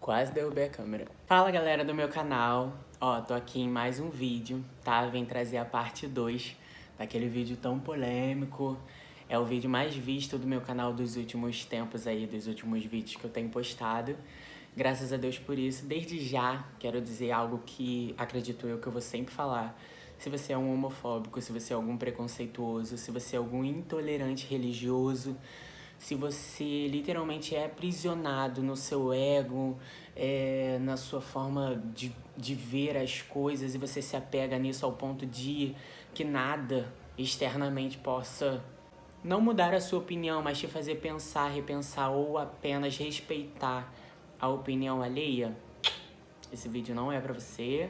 Quase derrubei a câmera. Fala, galera do meu canal. Ó, tô aqui em mais um vídeo, tá? Vem trazer a parte 2 daquele vídeo tão polêmico. É o vídeo mais visto do meu canal dos últimos tempos aí, dos últimos vídeos que eu tenho postado. Graças a Deus por isso. Desde já, quero dizer algo que acredito eu que eu vou sempre falar. Se você é um homofóbico, se você é algum preconceituoso, se você é algum intolerante religioso, se você literalmente é aprisionado no seu ego, na sua forma de ver as coisas e você se apega nisso ao ponto de que nada externamente possa não mudar a sua opinião, mas te fazer pensar, repensar ou apenas respeitar a opinião alheia, esse vídeo não é pra você.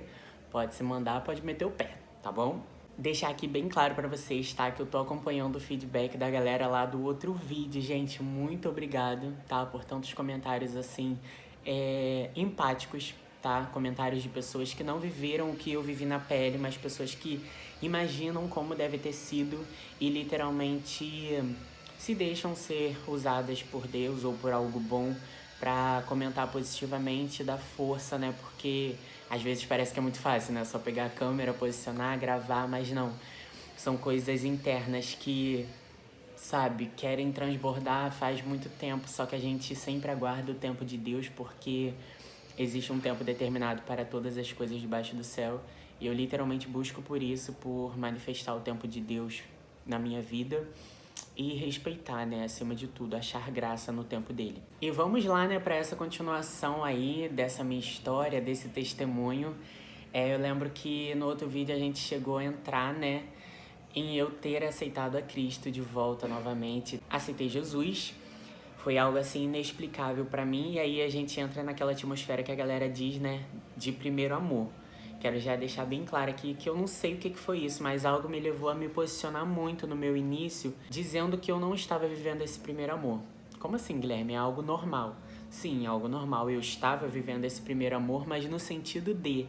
Pode se mandar, pode meter o pé, tá bom? Deixar aqui bem claro pra vocês, tá? Que eu tô acompanhando o feedback da galera lá do outro vídeo. Gente, muito obrigado, tá? Por tantos comentários, assim, empáticos, tá? Comentários de pessoas que não viveram o que eu vivi na pele, mas pessoas que imaginam como deve ter sido e literalmente se deixam ser usadas por Deus ou por algo bom pra comentar positivamente, dar força, né? Porque às vezes parece que é muito fácil, né? Só pegar a câmera, posicionar, gravar, mas não. São coisas internas que, sabe, querem transbordar faz muito tempo, só que a gente sempre aguarda o tempo de Deus, porque existe um tempo determinado para todas as coisas debaixo do céu. E eu literalmente busco por isso, por manifestar o tempo de Deus na minha vida e respeitar, né, acima de tudo, achar graça no tempo dele. E vamos lá, né, para essa continuação aí dessa minha história, desse testemunho. Eu lembro que no outro vídeo a gente chegou a entrar, né, em eu ter aceitado a Cristo de volta novamente. Aceitei Jesus, foi algo assim inexplicável pra mim, e aí a gente entra naquela atmosfera que a galera diz, né, de primeiro amor. Quero já deixar bem claro aqui que eu não sei o que foi isso, mas algo me levou a me posicionar muito no meu início, dizendo que eu não estava vivendo esse primeiro amor. Como assim, Guilherme? É algo normal. Sim, é algo normal. Eu estava vivendo esse primeiro amor, mas no sentido de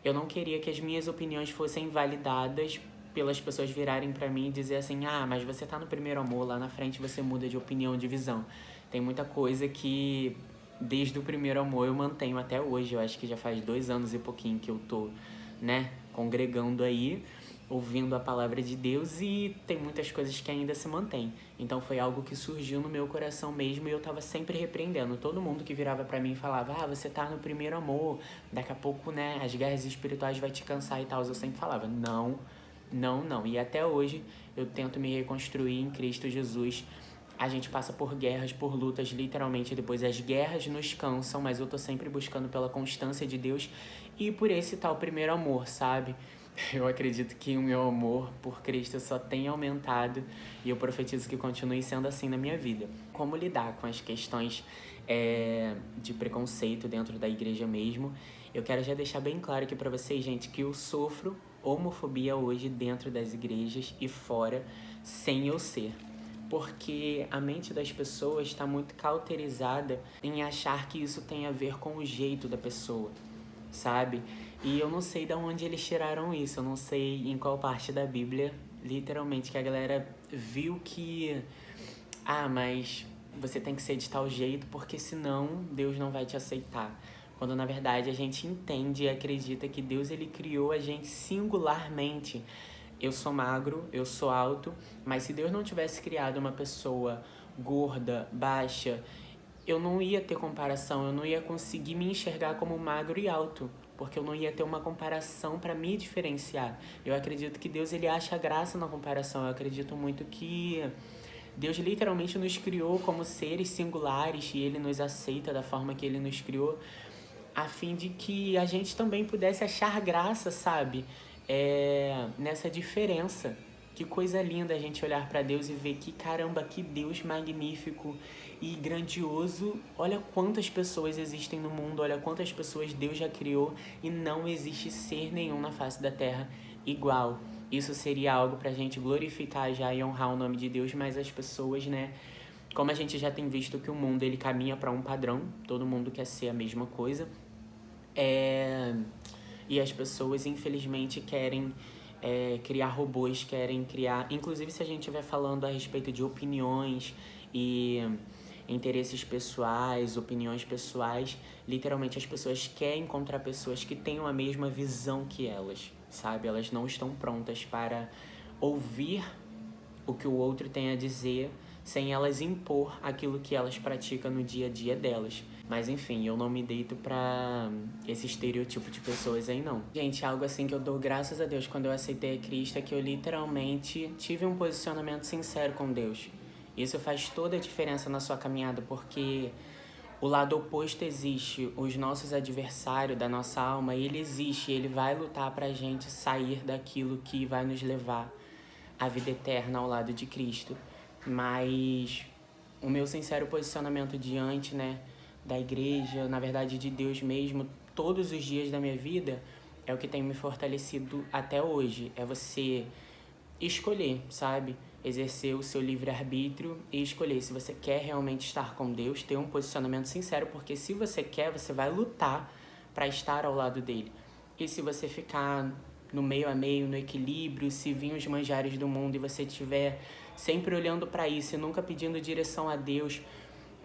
eu não queria que as minhas opiniões fossem validadas pelas pessoas virarem pra mim e dizer assim: ah, mas você tá no primeiro amor, lá na frente você muda de opinião, de visão. Tem muita coisa que desde o primeiro amor eu mantenho até hoje. Eu acho que já faz 2 anos e pouquinho que eu tô, né, congregando aí, ouvindo a palavra de Deus, e tem muitas coisas que ainda se mantêm. Então foi algo que surgiu no meu coração mesmo, e eu tava sempre repreendendo todo mundo que virava pra mim e falava: ah, você tá no primeiro amor, daqui a pouco, né, as guerras espirituais vai te cansar e tal. Eu sempre falava: não, não, não. E até hoje eu tento me reconstruir em Cristo Jesus. A gente passa por guerras, por lutas, literalmente. Depois as guerras nos cansam, mas eu tô sempre buscando pela constância de Deus e por esse tal primeiro amor, sabe? Eu acredito que o meu amor por Cristo só tem aumentado, e eu profetizo que continue sendo assim na minha vida. Como lidar com as questões de preconceito dentro da igreja mesmo? Eu quero já deixar bem claro aqui pra vocês, gente, que eu sofro homofobia hoje dentro das igrejas e fora, sem eu ser. Porque a mente das pessoas está muito cauterizada em achar que isso tem a ver com o jeito da pessoa, sabe? E eu não sei de onde eles tiraram isso, eu não sei em qual parte da Bíblia, literalmente, que a galera viu que, ah, mas você tem que ser de tal jeito porque senão Deus não vai te aceitar. Quando na verdade a gente entende e acredita que Deus, ele criou a gente singularmente. Eu sou magro, eu sou alto, mas se Deus não tivesse criado uma pessoa gorda, baixa, eu não ia ter comparação, eu não ia conseguir me enxergar como magro e alto, porque eu não ia ter uma comparação para me diferenciar. Eu acredito que Deus, ele acha graça na comparação. Eu acredito muito que Deus literalmente nos criou como seres singulares e ele nos aceita da forma que ele nos criou, a fim de que a gente também pudesse achar graça, sabe? Nessa diferença. Que coisa linda a gente olhar para Deus e ver que, caramba, que Deus magnífico e grandioso. Olha quantas pessoas existem no mundo, olha quantas pessoas Deus já criou, e não existe ser nenhum na face da terra igual. Isso seria algo pra gente glorificar já e honrar o nome de Deus, mas as pessoas, né, como a gente já tem visto que o mundo, ele caminha para um padrão, todo mundo quer ser a mesma coisa, e as pessoas, infelizmente, querem criar robôs, querem criar... Inclusive, se a gente estiver falando a respeito de opiniões e interesses pessoais, opiniões pessoais. Literalmente, as pessoas querem encontrar pessoas que tenham a mesma visão que elas, sabe? Elas não estão prontas para ouvir o que o outro tem a dizer sem elas impor aquilo que elas praticam no dia a dia delas. Mas enfim, eu não me deito pra esse estereotipo de pessoas aí não. Gente, algo assim que eu dou graças a Deus quando eu aceitei a Cristo é que eu literalmente tive um posicionamento sincero com Deus. Isso faz toda a diferença na sua caminhada, porque o lado oposto existe, os nossos adversários da nossa alma, ele existe, ele vai lutar pra gente sair daquilo que vai nos levar à vida eterna ao lado de Cristo. Mas o meu sincero posicionamento diante, né, da igreja, na verdade de Deus mesmo, todos os dias da minha vida, é o que tem me fortalecido até hoje. É você escolher, sabe? Exercer o seu livre-arbítrio e escolher se você quer realmente estar com Deus, ter um posicionamento sincero, porque se você quer, você vai lutar para estar ao lado dele. E se você ficar no meio a meio, no equilíbrio, se vir os manjares do mundo e você estiver sempre olhando para isso e nunca pedindo direção a Deus,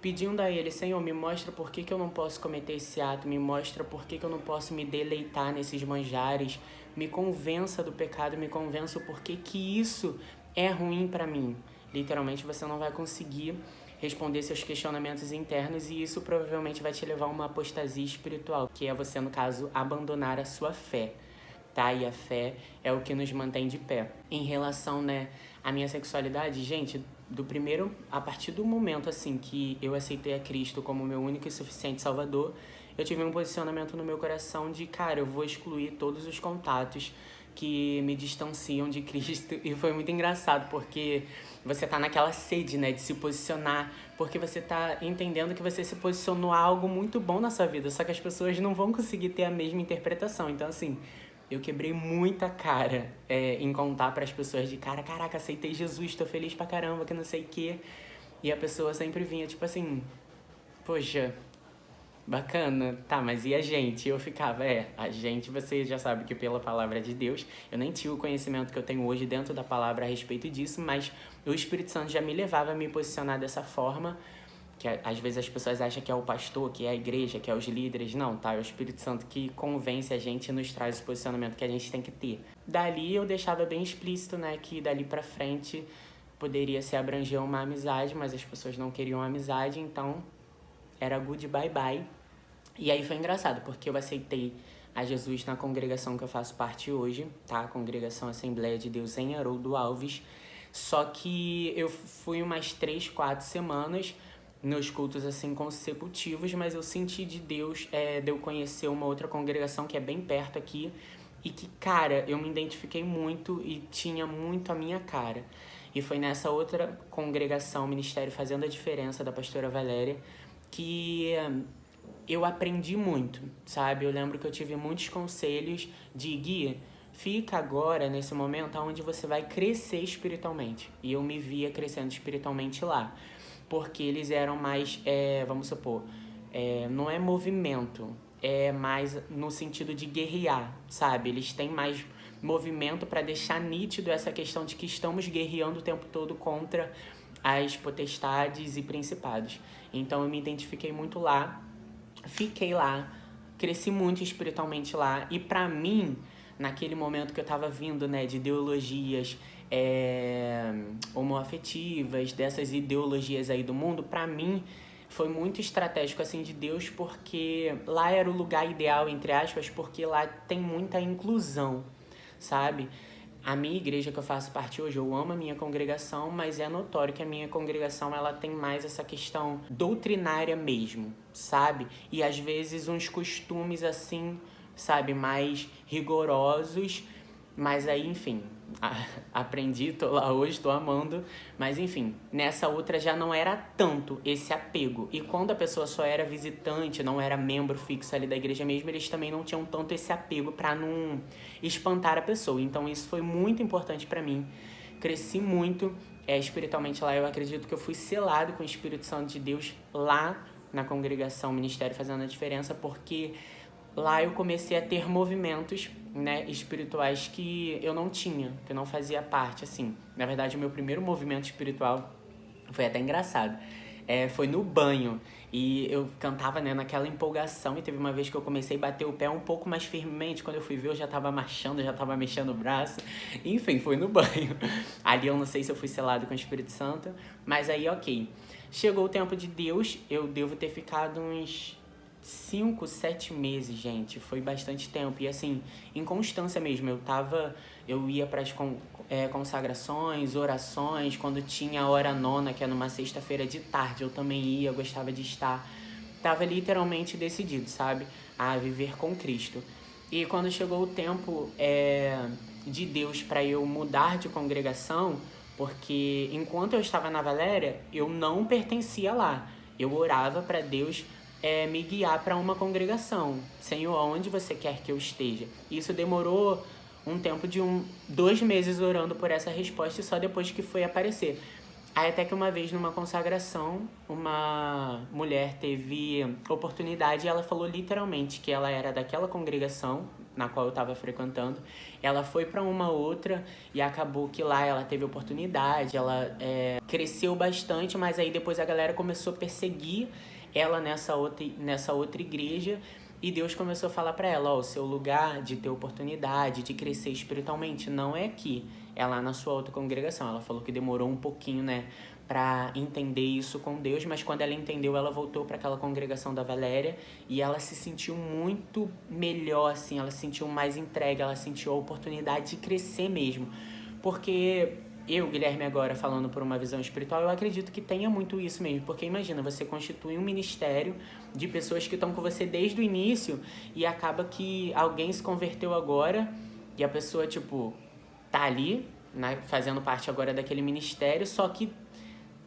pedindo a Ele, Senhor, me mostra por que eu não posso cometer esse ato, me mostra por que eu não posso me deleitar nesses manjares, me convença do pecado, me convença o porquê que isso é ruim para mim. Literalmente você não vai conseguir responder seus questionamentos internos e isso provavelmente vai te levar a uma apostasia espiritual, que é você, no caso, abandonar a sua fé. Tá? E a fé é o que nos mantém de pé. Em relação, né, à minha sexualidade, gente, a partir do momento, assim, que eu aceitei a Cristo como meu único e suficiente Salvador, eu tive um posicionamento no meu coração de, cara, eu vou excluir todos os contatos que me distanciam de Cristo. E foi muito engraçado, porque você tá naquela sede, né, de se posicionar, porque você tá entendendo que você se posicionou a algo muito bom na sua vida, só que as pessoas não vão conseguir ter a mesma interpretação. Então, assim, eu quebrei muita cara em contar pras pessoas de caraca, aceitei Jesus, tô feliz pra caramba, que não sei o quê. E a pessoa sempre vinha, tipo assim, poxa, bacana, tá, mas e a gente? Eu ficava, a gente, você já sabe que pela palavra de Deus, eu nem tinha o conhecimento que eu tenho hoje dentro da palavra a respeito disso, mas o Espírito Santo já me levava a me posicionar dessa forma, que às vezes as pessoas acham que é o pastor, que é a igreja, que é os líderes. Não, tá? É o Espírito Santo que convence a gente e nos traz o posicionamento que a gente tem que ter. Dali eu deixava bem explícito, né, que dali pra frente poderia se abranger uma amizade, mas as pessoas não queriam amizade, então era good bye bye. E aí foi engraçado, porque eu aceitei a Jesus na congregação que eu faço parte hoje, tá? A Congregação Assembleia de Deus em Haroldo Alves. Só que eu fui umas 3, 4 semanas nos cultos assim consecutivos, mas eu senti de Deus de eu conhecer uma outra congregação que é bem perto aqui e que, cara, eu me identifiquei muito e tinha muito a minha cara. E foi nessa outra congregação, Ministério Fazendo a Diferença, da pastora Valéria, que eu aprendi muito, sabe? Eu lembro que eu tive muitos conselhos de Gui, fica agora nesse momento onde você vai crescer espiritualmente. E eu me via crescendo espiritualmente lá. Porque eles eram mais, vamos supor, não é movimento, é mais no sentido de guerrear, sabe? Eles têm mais movimento para deixar nítido essa questão de que estamos guerreando o tempo todo contra as potestades e principados. Então eu me identifiquei muito lá, fiquei lá, cresci muito espiritualmente lá. E pra mim, naquele momento que eu tava vindo, né, de ideologias homoafetivas, dessas ideologias aí do mundo, pra mim foi muito estratégico, assim, de Deus, porque lá era o lugar ideal, entre aspas, porque lá tem muita inclusão, sabe? A minha igreja que eu faço parte hoje, eu amo a minha congregação, mas é notório que a minha congregação, ela tem mais essa questão doutrinária mesmo, sabe? E às vezes uns costumes assim, sabe, mais rigorosos, mas aí, enfim, aprendi, tô lá hoje, tô amando, mas enfim, nessa outra já não era tanto esse apego. E quando a pessoa só era visitante, não era membro fixo ali da igreja mesmo, eles também não tinham tanto esse apego pra não espantar a pessoa. Então isso foi muito importante pra mim. Cresci muito espiritualmente lá. Eu acredito que eu fui selado com o Espírito Santo de Deus lá na congregação Ministério Fazendo a Diferença, porque lá eu comecei a ter movimentos, né, espirituais que eu não tinha, que eu não fazia parte, assim. Na verdade, o meu primeiro movimento espiritual foi até engraçado. foi no banho. E eu cantava, né, naquela empolgação. E teve uma vez que eu comecei a bater o pé um pouco mais firmemente. Quando eu fui ver, eu já tava marchando, já tava mexendo o braço. Enfim, foi no banho. Ali eu não sei se eu fui selado com o Espírito Santo. Mas aí, ok. Chegou o tempo de Deus. Eu devo ter ficado uns 5, 7 meses, gente. Foi bastante tempo. E assim, em constância mesmo. Eu ia para as consagrações, orações. Quando tinha a hora nona, que é numa sexta-feira de tarde, eu também ia, gostava de estar. Tava literalmente decidido, sabe? A viver com Cristo. E quando chegou o tempo de Deus para eu mudar de congregação, porque enquanto eu estava na Valéria, eu não pertencia lá. Eu orava para Deus me guiar para uma congregação. Senhor, aonde você quer que eu esteja? Isso demorou um tempo de 2 meses orando por essa resposta e só depois que foi aparecer. Aí até que uma vez numa consagração, uma mulher teve oportunidade e ela falou literalmente que ela era daquela congregação na qual eu estava frequentando. Ela foi para uma outra e acabou que lá ela teve oportunidade, ela cresceu bastante, mas aí depois a galera começou a perseguir ela nessa outra igreja. E Deus começou a falar para ela, o seu lugar de ter oportunidade, de crescer espiritualmente, não é aqui, é lá na sua outra congregação. Ela falou que demorou um pouquinho, né, para entender isso com Deus, mas quando ela entendeu, ela voltou para aquela congregação da Valéria e ela se sentiu muito melhor, assim, ela se sentiu mais entregue, ela sentiu a oportunidade de crescer mesmo. Porque eu, Guilherme, agora falando por uma visão espiritual, eu acredito que tenha muito isso mesmo. Porque imagina, você constitui um ministério de pessoas que estão com você desde o início e acaba que alguém se converteu agora e a pessoa, tipo, tá ali, né, fazendo parte agora daquele ministério, só que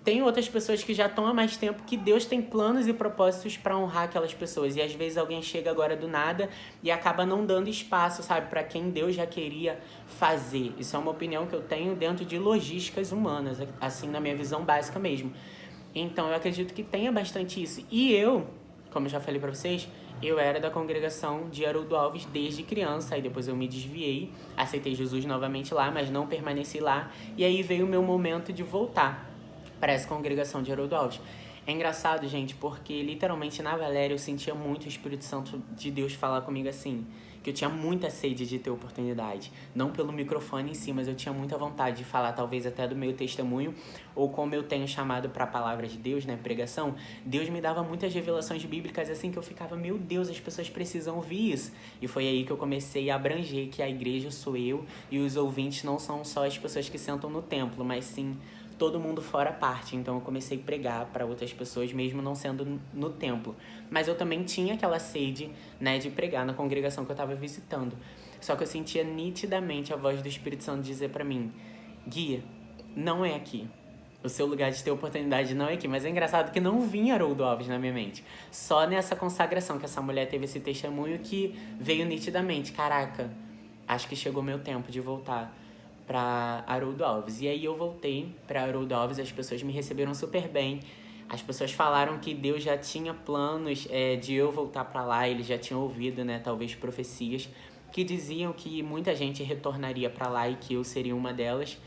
tem outras pessoas que já estão há mais tempo que Deus tem planos e propósitos para honrar aquelas pessoas. E às vezes alguém chega agora do nada e acaba não dando espaço, sabe, para quem Deus já queria fazer. Isso é uma opinião que eu tenho dentro de logísticas humanas, assim, na minha visão básica mesmo. Então eu acredito que tenha bastante isso. E eu, como eu já falei para vocês, eu era da congregação de Haroldo Alves desde criança, aí depois eu me desviei, aceitei Jesus novamente lá, mas não permaneci lá. E aí veio o meu momento de voltar para essa congregação de Haroldo Alves. É engraçado, gente, porque literalmente na Valéria eu sentia muito o Espírito Santo de Deus falar comigo assim, que eu tinha muita sede de ter oportunidade. Não pelo microfone em si, mas eu tinha muita vontade de falar, talvez até do meu testemunho, ou como eu tenho chamado para a palavra de Deus, né, pregação. Deus me dava muitas revelações bíblicas assim que eu ficava, meu Deus, as pessoas precisam ouvir isso. E foi aí que eu comecei a abranger que a igreja sou eu e os ouvintes não são só as pessoas que sentam no templo, mas sim todo mundo fora parte. Então eu comecei a pregar para outras pessoas, mesmo não sendo no templo. Mas eu também tinha aquela sede, né, de pregar na congregação que eu estava visitando. Só que eu sentia nitidamente a voz do Espírito Santo dizer para mim, Guia, não é aqui. O seu lugar de ter oportunidade não é aqui. Mas é engraçado que não vinha Haroldo Alves na minha mente. Só nessa consagração que essa mulher teve esse testemunho que veio nitidamente. Caraca, acho que chegou meu tempo de voltar para Haroldo Alves. E aí eu voltei para Haroldo Alves, as pessoas me receberam super bem. As pessoas falaram que Deus já tinha planos de eu voltar para lá, eles já tinham ouvido, né, talvez profecias que diziam que muita gente retornaria para lá e que eu seria uma delas.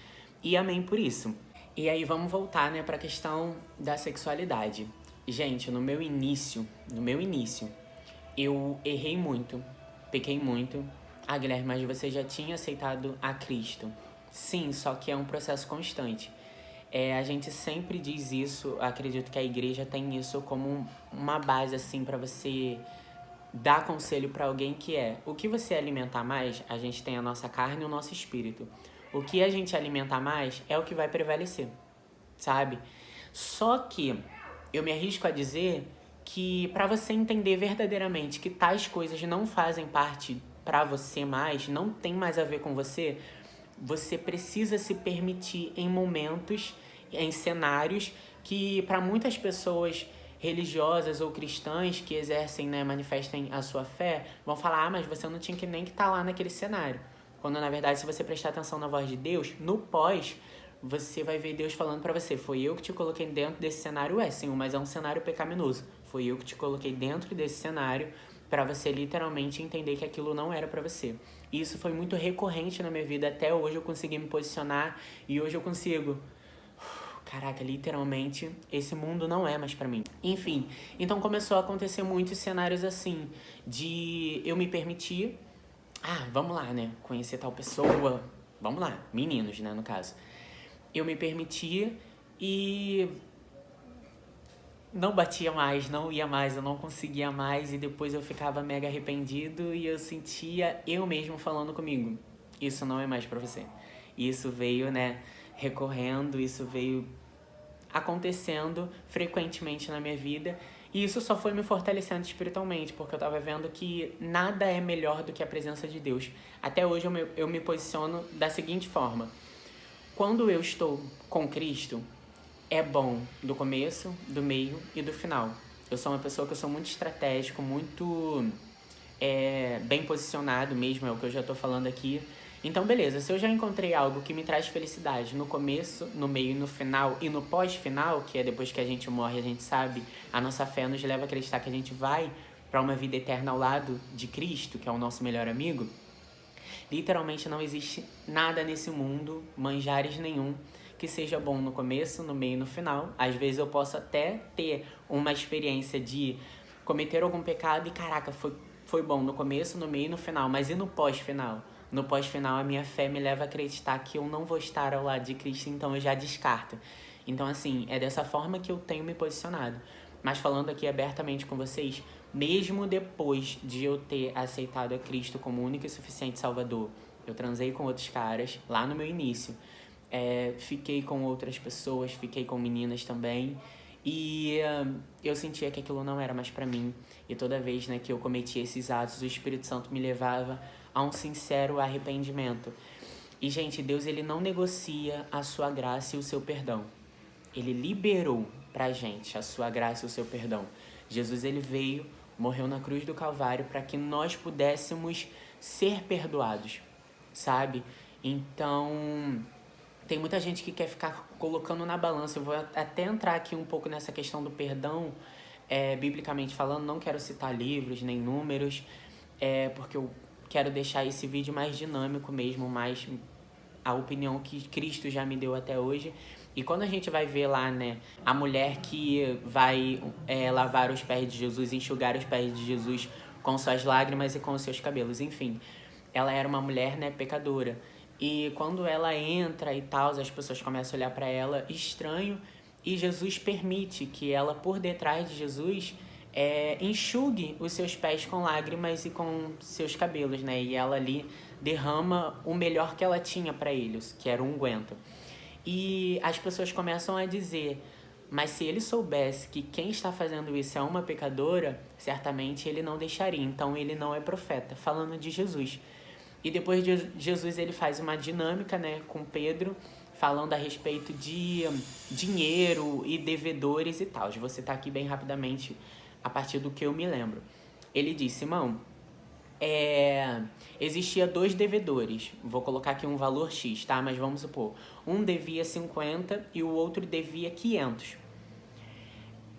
E amém por isso. E aí vamos voltar, né, para a questão da sexualidade. Gente, no meu início, eu errei muito, pequei muito. Ah, Guilherme, mas você já tinha aceitado a Cristo. Sim, só que é um processo constante. A gente sempre diz isso, acredito que a igreja tem isso como uma base, assim, para você dar conselho para alguém que o que você alimentar mais, a gente tem a nossa carne e o nosso espírito. O que a gente alimentar mais é o que vai prevalecer, sabe? Só que eu me arrisco a dizer que para você entender verdadeiramente que tais coisas não fazem parte para você mais, não tem mais a ver com você, você precisa se permitir em momentos, em cenários que para muitas pessoas religiosas ou cristãs que exercem, né, manifestem a sua fé, vão falar, mas você não tinha que nem que estar lá naquele cenário. Quando na verdade, se você prestar atenção na voz de Deus, no pós, você vai ver Deus falando pra você, foi eu que te coloquei dentro desse cenário, Senhor, mas é um cenário pecaminoso. Foi eu que te coloquei dentro desse cenário para você literalmente entender que aquilo não era para você. E isso foi muito recorrente na minha vida, até hoje eu consegui me posicionar e hoje eu consigo caraca, literalmente, esse mundo não é mais pra mim. Enfim, então começou a acontecer muitos cenários assim, de eu me permitir, vamos lá, né, conhecer tal pessoa, vamos lá, meninos, né, no caso. Eu me permitia e não batia mais, não ia mais, eu não conseguia mais e depois eu ficava mega arrependido e eu sentia eu mesmo falando comigo, isso não é mais pra você. E isso veio, né, recorrendo, isso veio acontecendo frequentemente na minha vida e isso só foi me fortalecendo espiritualmente, porque eu tava vendo que nada é melhor do que a presença de Deus. Até hoje eu me posiciono da seguinte forma: quando eu estou com Cristo, é bom do começo, do meio e do final. Eu sou uma pessoa que eu sou muito estratégico, muito bem posicionado mesmo, é o que eu já tô falando aqui. Então, beleza, se eu já encontrei algo que me traz felicidade no começo, no meio e no final e no pós-final, que é depois que a gente morre, a gente sabe, a nossa fé nos leva a acreditar que a gente vai para uma vida eterna ao lado de Cristo, que é o nosso melhor amigo. Literalmente não existe nada nesse mundo, manjares nenhum, que seja bom no começo, no meio e no final. Às vezes eu posso até ter uma experiência de cometer algum pecado e caraca, foi bom no começo, no meio e no final, mas e no pós-final? No pós-final a minha fé me leva a acreditar que eu não vou estar ao lado de Cristo, então eu já descarto. Então assim, é dessa forma que eu tenho me posicionado. Mas falando aqui abertamente com vocês, mesmo depois de eu ter aceitado a Cristo como único e suficiente Salvador, eu transei com outros caras lá no meu início, fiquei com outras pessoas, fiquei com meninas também, e eu sentia que aquilo não era mais pra mim. E toda vez, né, que eu cometia esses atos, o Espírito Santo me levava a um sincero arrependimento. E, gente, Deus, ele não negocia a sua graça e o seu perdão. Ele liberou pra gente a sua graça e o seu perdão. Jesus, ele veio, morreu na cruz do Calvário para que nós pudéssemos ser perdoados, sabe? Então, tem muita gente que quer ficar colocando na balança. Eu vou até entrar aqui um pouco nessa questão do perdão, biblicamente falando. Não quero citar livros nem números, porque eu quero deixar esse vídeo mais dinâmico mesmo, mais a opinião que Cristo já me deu até hoje. E quando a gente vai ver lá, né, a mulher que vai lavar os pés de Jesus, enxugar os pés de Jesus com suas lágrimas e com os seus cabelos, enfim. Ela era uma mulher, né, pecadora. E quando ela entra e tal, as pessoas começam a olhar para ela estranho, e Jesus permite que ela, por detrás de Jesus, enxugue os seus pés com lágrimas e com seus cabelos, né? E ela ali derrama o melhor que ela tinha para eles, que era o unguento. E as pessoas começam a dizer, mas se ele soubesse que quem está fazendo isso é uma pecadora, certamente ele não deixaria, então ele não é profeta, falando de Jesus. E depois de Jesus, ele faz uma dinâmica, né, com Pedro, falando a respeito de dinheiro e devedores e tal. Vou citar aqui bem rapidamente a partir do que eu me lembro. Ele disse, Simão, existia 2 devedores, vou colocar aqui um valor X, tá? Mas vamos supor, um devia 50 e o outro devia 500.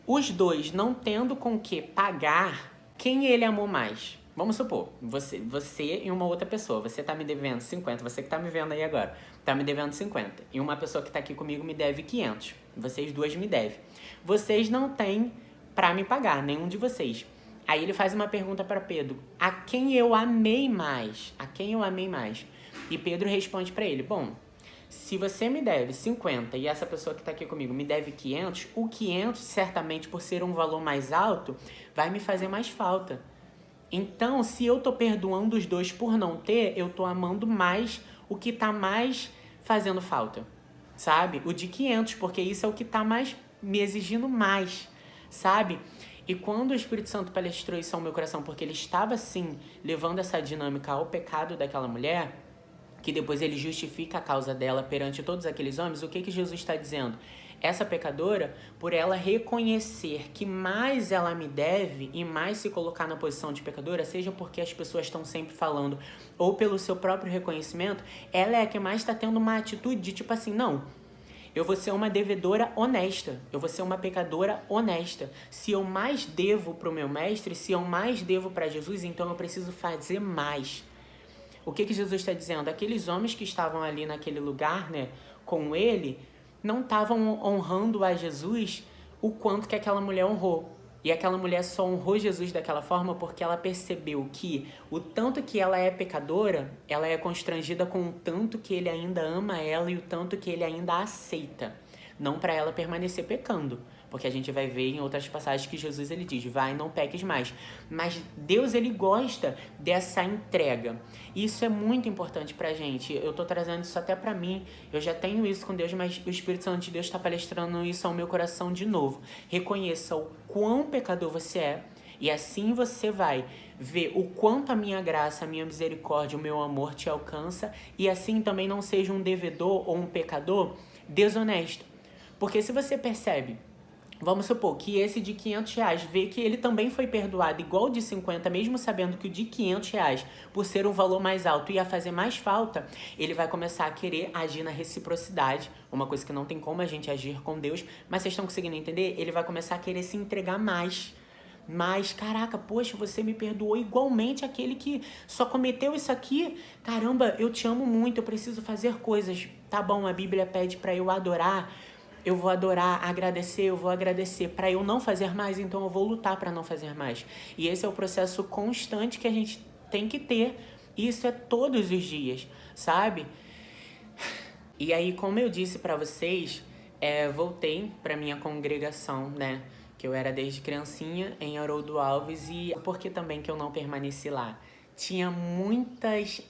Os 2 não tendo com que pagar, quem ele amou mais? Vamos supor, você e uma outra pessoa, você tá me devendo 50, você que tá me vendo aí agora, tá me devendo 50, e uma pessoa que tá aqui comigo me deve 500, vocês duas me devem. Vocês não têm pra me pagar, nenhum de vocês. Aí ele faz uma pergunta para Pedro, a quem eu amei mais? A quem eu amei mais? E Pedro responde para ele, bom, se você me deve 50 e essa pessoa que está aqui comigo me deve 500, o 500, certamente, por ser um valor mais alto, vai me fazer mais falta. Então, se eu tô perdoando os 2 por não ter, eu tô amando mais o que tá mais fazendo falta, sabe? O de 500, porque isso é o que tá mais me exigindo mais, sabe? E quando o Espírito Santo palestrou isso ao meu coração, porque ele estava, sim, levando essa dinâmica ao pecado daquela mulher, que depois ele justifica a causa dela perante todos aqueles homens, o que Jesus está dizendo? Essa pecadora, por ela reconhecer que mais ela me deve e mais se colocar na posição de pecadora, seja porque as pessoas estão sempre falando ou pelo seu próprio reconhecimento, ela é a que mais está tendo uma atitude de tipo assim, não, eu vou ser uma devedora honesta, eu vou ser uma pecadora honesta. Se eu mais devo para o meu mestre, se eu mais devo para Jesus, então eu preciso fazer mais. O que Jesus está dizendo? Aqueles homens que estavam ali naquele lugar, né, com ele, não estavam honrando a Jesus o quanto que aquela mulher honrou. E aquela mulher só honrou Jesus daquela forma porque ela percebeu que o tanto que ela é pecadora, ela é constrangida com o tanto que ele ainda ama ela e o tanto que ele ainda a aceita. Não para ela permanecer pecando. Porque a gente vai ver em outras passagens que Jesus ele diz, vai, não peques mais. Mas Deus ele gosta dessa entrega. E isso é muito importante pra gente. Eu tô trazendo isso até pra mim. Eu já tenho isso com Deus, mas o Espírito Santo de Deus está palestrando isso ao meu coração de novo. Reconheça o quão pecador você é. E assim você vai ver o quanto a minha graça, a minha misericórdia, o meu amor te alcança. E assim também não seja um devedor ou um pecador desonesto. Porque se você percebe, vamos supor que esse de R$500 vê que ele também foi perdoado igual o de 50, mesmo sabendo que o de R$500, por ser um valor mais alto, ia fazer mais falta, ele vai começar a querer agir na reciprocidade, uma coisa que não tem como a gente agir com Deus, mas vocês estão conseguindo entender? Ele vai começar a querer se entregar mais. Mas, caraca, poxa, você me perdoou igualmente aquele que só cometeu isso aqui? Caramba, eu te amo muito, eu preciso fazer coisas. Tá bom, a Bíblia pede pra eu adorar. Eu vou adorar, eu vou agradecer. Para eu não fazer mais, então eu vou lutar para não fazer mais. E esse é o processo constante que a gente tem que ter. E isso é todos os dias, sabe? E aí, como eu disse para vocês, voltei para minha congregação, né? Que eu era desde criancinha em Haroldo Alves. E por que também que eu não permaneci lá? Tinha muitas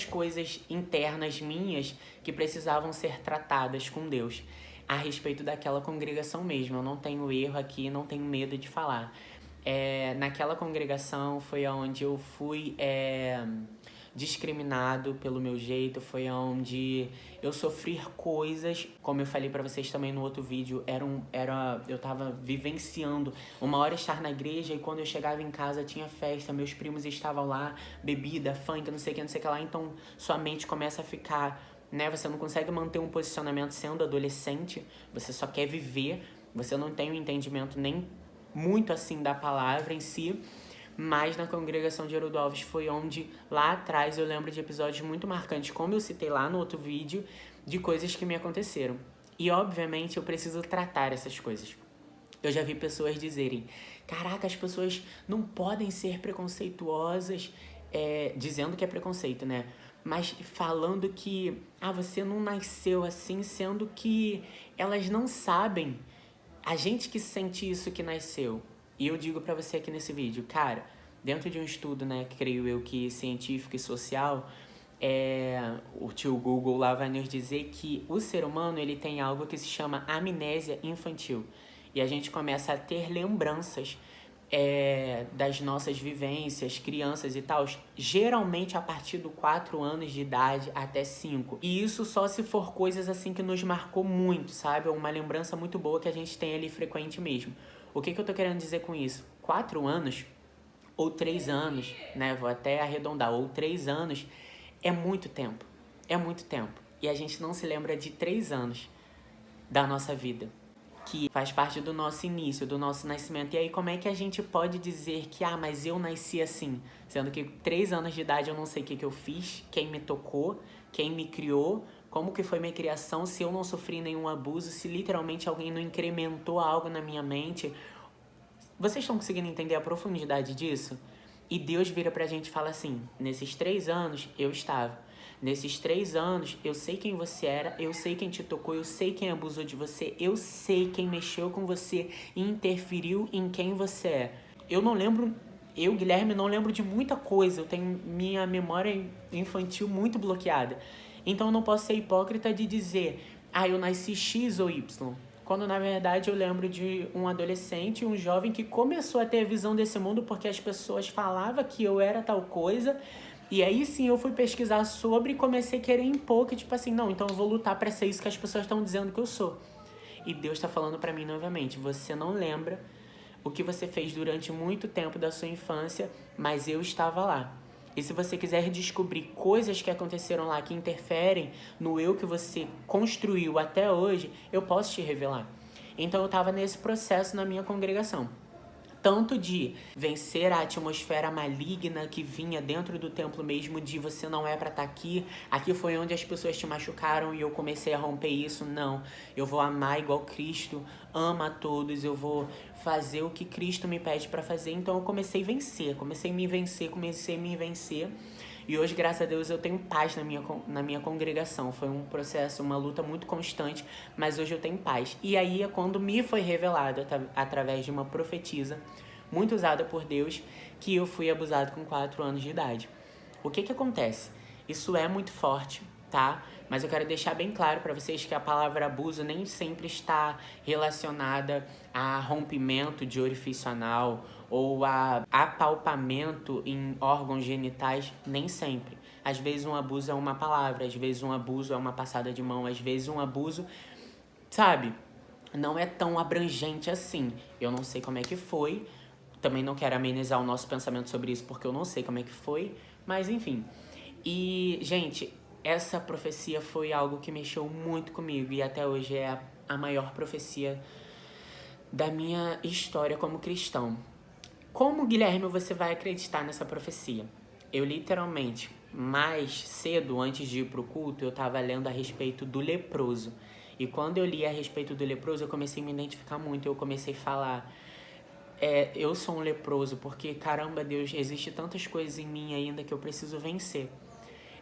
coisas internas minhas que precisavam ser tratadas com Deus a respeito daquela congregação mesmo. Eu não tenho erro aqui, não tenho medo de falar. Naquela congregação foi onde eu fui discriminado pelo meu jeito, foi onde eu sofri coisas, como eu falei pra vocês também no outro vídeo, eu tava vivenciando uma hora estar na igreja e quando eu chegava em casa tinha festa, meus primos estavam lá, bebida, funk, não sei o que lá, então sua mente começa a ficar, né, você não consegue manter um posicionamento sendo adolescente, você só quer viver, você não tem um entendimento nem muito assim da palavra em si. Mas na congregação de Haroldo Alves foi onde, lá atrás, eu lembro de episódios muito marcantes, como eu citei lá no outro vídeo, de coisas que me aconteceram. E, obviamente, eu preciso tratar essas coisas. Eu já vi pessoas dizerem, caraca, as pessoas não podem ser preconceituosas, dizendo que é preconceito, né? Mas falando que, você não nasceu assim, sendo que elas não sabem. A gente que sente isso que nasceu. E eu digo pra você aqui nesse vídeo, cara, dentro de um estudo, né, creio eu que científico e social, o tio Google lá vai nos dizer que o ser humano, ele tem algo que se chama amnésia infantil. E a gente começa a ter lembranças das nossas vivências, crianças e tal, geralmente a partir dos 4 anos de idade até 5. E isso só se for coisas assim que nos marcou muito, sabe? Uma lembrança muito boa que a gente tem ali frequente mesmo. O que eu tô querendo dizer com isso? 4 anos ou 3 anos, né? Vou até arredondar, ou 3 anos é muito tempo. É muito tempo. E a gente não se lembra de 3 anos da nossa vida, que faz parte do nosso início, do nosso nascimento. E aí como é que a gente pode dizer que, mas eu nasci assim? Sendo que 3 anos de idade eu não sei o que eu fiz, quem me tocou, quem me criou, como que foi minha criação, se eu não sofri nenhum abuso, se literalmente alguém não incrementou algo na minha mente. Vocês estão conseguindo entender a profundidade disso? E Deus vira pra gente e fala assim, nesses 3 anos eu estava. Nesses 3 anos, eu sei quem você era, eu sei quem te tocou, eu sei quem abusou de você, eu sei quem mexeu com você e interferiu em quem você é. Eu, Guilherme, não lembro de muita coisa, eu tenho minha memória infantil muito bloqueada. Então eu não posso ser hipócrita de dizer, eu nasci X ou Y. Quando na verdade eu lembro de um adolescente, um jovem que começou a ter a visão desse mundo porque as pessoas falavam que eu era tal coisa. E aí sim eu fui pesquisar sobre e comecei a querer impor que tipo assim, não, então eu vou lutar pra ser isso que as pessoas estão dizendo que eu sou. E Deus tá falando pra mim novamente, você não lembra o que você fez durante muito tempo da sua infância, mas eu estava lá. E se você quiser descobrir coisas que aconteceram lá que interferem no eu que você construiu até hoje, eu posso te revelar. Então eu estava nesse processo na minha congregação. tanto de vencer a atmosfera maligna que vinha dentro do templo mesmo, de você não é pra estar aqui, aqui foi onde as pessoas te machucaram e eu comecei a romper isso. Não, eu vou amar igual Cristo ama a todos, eu vou fazer o que Cristo me pede pra fazer. Então eu comecei a me vencer. E hoje, graças a Deus, eu tenho paz na minha congregação. Foi um processo, uma luta muito constante, mas hoje eu tenho paz. E aí é quando me foi revelado, através de uma profetisa, muito usada por Deus, que eu fui abusado com 4 anos de idade. O que acontece? Isso é muito forte, tá? Mas eu quero deixar bem claro para vocês que a palavra abuso nem sempre está relacionada a rompimento de orifício anal ou a apalpamento em órgãos genitais, nem sempre. Às vezes um abuso é uma palavra, às vezes um abuso é uma passada de mão, às vezes um abuso, sabe, não é tão abrangente assim. Eu não sei como é que foi, também não quero amenizar o nosso pensamento sobre isso porque eu não sei como é que foi, mas enfim. E, gente, essa profecia foi algo que mexeu muito comigo e até hoje é a maior profecia da minha história como cristão. Como, Guilherme, você vai acreditar nessa profecia? Eu literalmente, mais cedo, antes de ir pro culto, eu tava lendo a respeito do leproso. E quando eu li a respeito do leproso, eu comecei a me identificar muito. Eu comecei a falar, eu sou um leproso, porque, caramba, Deus, existe tantas coisas em mim ainda que eu preciso vencer.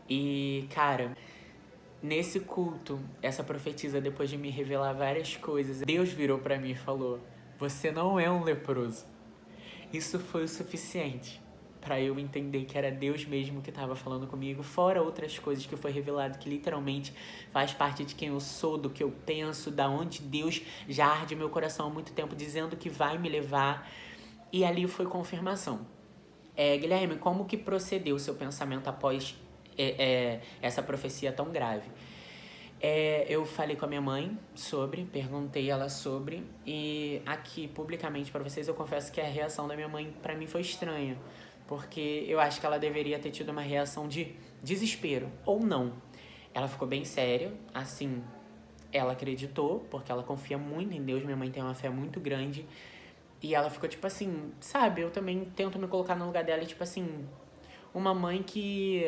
E, cara, nesse culto, essa profetisa, depois de me revelar várias coisas, Deus virou pra mim e falou, você não é um leproso. Isso foi o suficiente para eu entender que era Deus mesmo que estava falando comigo, fora outras coisas que foi revelado que literalmente faz parte de quem eu sou, do que eu penso, da onde Deus já arde meu coração há muito tempo, dizendo que vai me levar. E ali foi confirmação. Guilherme, como que procedeu o seu pensamento após essa profecia tão grave? Eu falei com a minha mãe sobre, perguntei ela sobre, e aqui publicamente pra vocês eu confesso que a reação da minha mãe pra mim foi estranha, porque eu acho que ela deveria ter tido uma reação de desespero, ou não. Ela ficou bem séria, assim, ela acreditou, porque ela confia muito em Deus, minha mãe tem uma fé muito grande, e ela ficou tipo assim, sabe, eu também tento me colocar no lugar dela, tipo assim, uma mãe que,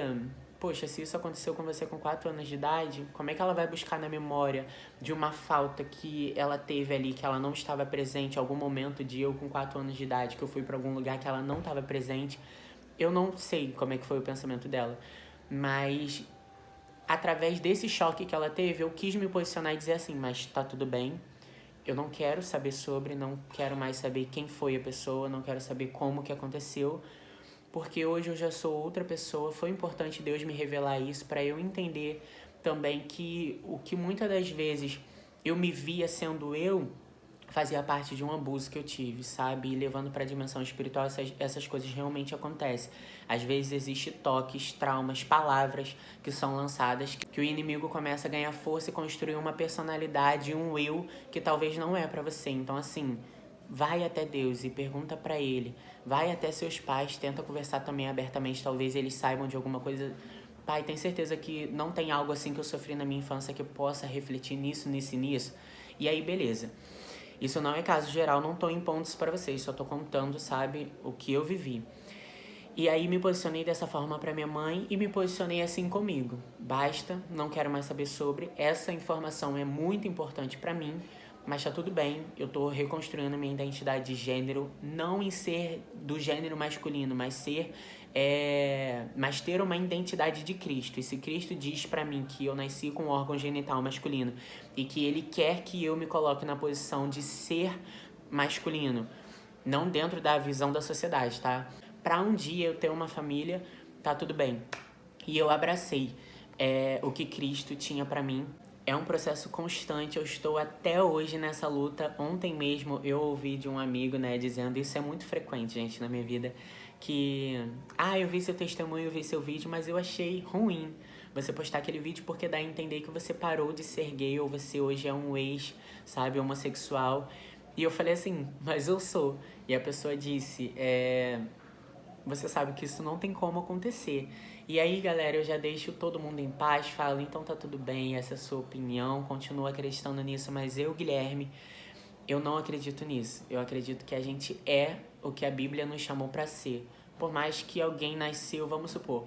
poxa, se isso aconteceu com você com 4 anos de idade, como é que ela vai buscar na memória de uma falta que ela teve ali, que ela não estava presente, algum momento de eu com 4 anos de idade, que eu fui pra algum lugar que ela não estava presente? Eu não sei como é que foi o pensamento dela, mas através desse choque que ela teve, eu quis me posicionar e dizer assim, mas tá tudo bem, eu não quero saber sobre, não quero mais saber quem foi a pessoa, não quero saber como que aconteceu, porque hoje eu já sou outra pessoa. Foi importante Deus me revelar isso para eu entender também que o que muitas das vezes eu me via sendo eu fazia parte de um abuso que eu tive, sabe? E levando para a dimensão espiritual, essas coisas realmente acontecem. Às vezes existe toques, traumas, palavras que são lançadas, que o inimigo começa a ganhar força e construir uma personalidade, um eu que talvez não é para você. Então, assim, vai até Deus e pergunta pra Ele. Vai até seus pais, tenta conversar também abertamente, talvez eles saibam de alguma coisa. Pai, tem certeza que não tem algo assim que eu sofri na minha infância que possa refletir nisso, nisso e nisso? E aí, beleza. Isso não é caso geral, não tô impondo isso pra vocês, só tô contando, sabe, o que eu vivi. E aí me posicionei dessa forma pra minha mãe e me posicionei assim comigo. Basta, não quero mais saber sobre. Essa informação é muito importante pra mim, mas tá tudo bem. Eu tô reconstruindo minha identidade de gênero, não em ser do gênero masculino, mas mas ter uma identidade de Cristo. E se Cristo diz pra mim que eu nasci com um órgão genital masculino e que Ele quer que eu me coloque na posição de ser masculino, não dentro da visão da sociedade, tá? Pra um dia eu ter uma família, tá tudo bem. E eu abracei o que Cristo tinha pra mim. É um processo constante, eu estou até hoje nessa luta. Ontem mesmo eu ouvi de um amigo, né, dizendo, isso é muito frequente, gente, na minha vida, que, eu vi seu testemunho, eu vi seu vídeo, mas eu achei ruim você postar aquele vídeo porque dá a entender que você parou de ser gay ou você hoje é um ex, sabe, homossexual. E eu falei assim, mas eu sou. E a pessoa disse, você sabe que isso não tem como acontecer. E aí, galera, eu já deixo todo mundo em paz, falo, então tá tudo bem, essa é a sua opinião, continuo acreditando nisso, mas eu, Guilherme, eu não acredito nisso. Eu acredito que a gente é o que a Bíblia nos chamou para ser. Por mais que alguém nasceu, vamos supor,